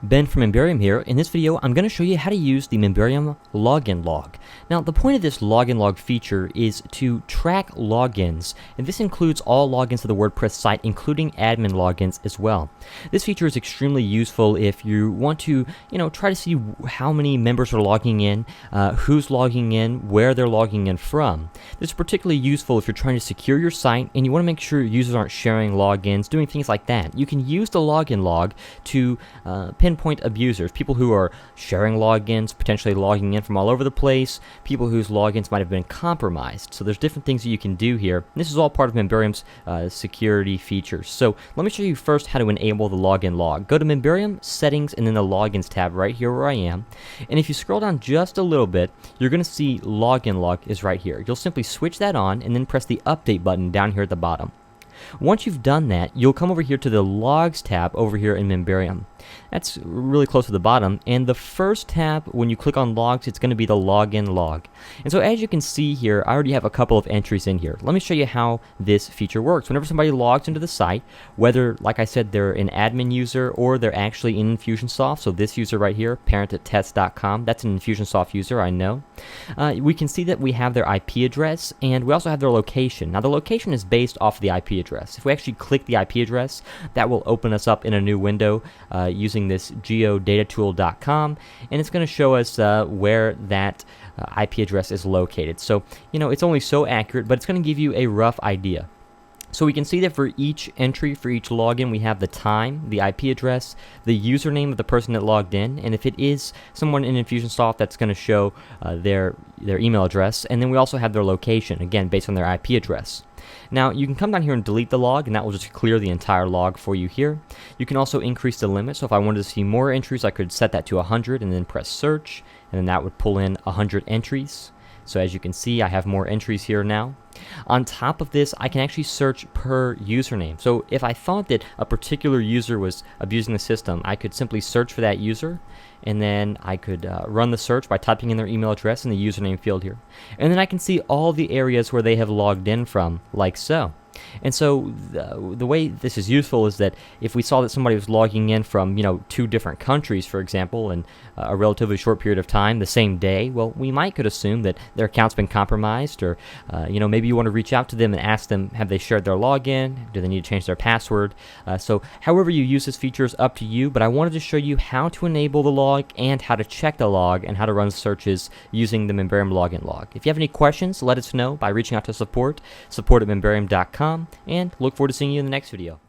Ben from Memberium here. In this video, I'm going to show you how to use the Memberium login log. Now, the point of this login log feature is to track logins, and this includes all logins to the WordPress site, including admin logins as well. This feature is extremely useful if you want to, try to see how many members are logging in, who's logging in, where they're logging in from. This is particularly useful if you're trying to secure your site and you want to make sure users aren't sharing logins, doing things like that. You can use the login log to pinpoint abusers, people who are sharing logins, potentially logging in from all over the place, people whose logins might have been compromised. So there's different things that you can do here. This is all part of Memberium's security features. So let me show you first how to enable the login log. Go to Memberium, Settings, and then the Logins tab right here where I am. And if you scroll down just a little bit, you're going to see login log is right here. You'll simply switch that on and then press the update button down here at the bottom. Once you've done that, you'll come over here to the Logs tab over here in Memberium. That's really close to the bottom, and the first tab, when you click on Logs, it's going to be the Login log. And so as you can see here, I already have a couple of entries in here. Let me show you how this feature works. Whenever somebody logs into the site, whether, like I said, they're an admin user or they're actually in Infusionsoft, so this user right here, parent@test.com, that's an Infusionsoft user, I know. We can see that we have their IP address, and we also have their location. Now, the location is based off of the IP address. If we actually click the IP address, that will open us up in a new window using this geodatatool.com, and it's going to show us where that IP address is located. So, it's only so accurate, but it's going to give you a rough idea. So we can see that for each entry, for each login, we have the time, the IP address, the username of the person that logged in, and if it is someone in Infusionsoft, that's going to show their email address, and then we also have their location, again, based on their IP address. Now, you can come down here and delete the log, and that will just clear the entire log for you here. You can also increase the limit, so if I wanted to see more entries, I could set that to 100 and then press search, and then that would pull in 100 entries. So as you can see, I have more entries here now. On top of this, I can actually search per username. So if I thought that a particular user was abusing the system, I could simply search for that user, and then I could run the search by typing in their email address in the username field here. And then I can see all the areas where they have logged in from, like so. And so the way this is useful is that if we saw that somebody was logging in from, 2 different countries, for example, in a relatively short period of time, the same day, well, we could assume that their account's been compromised, or, maybe you want to reach out to them and ask them, have they shared their login? Do they need to change their password? So however you use this feature is up to you, but I wanted to show you how to enable the log and how to check the log and how to run searches using the Memberium login log. If you have any questions, let us know by reaching out to support at memberium.com, and look forward to seeing you in the next video.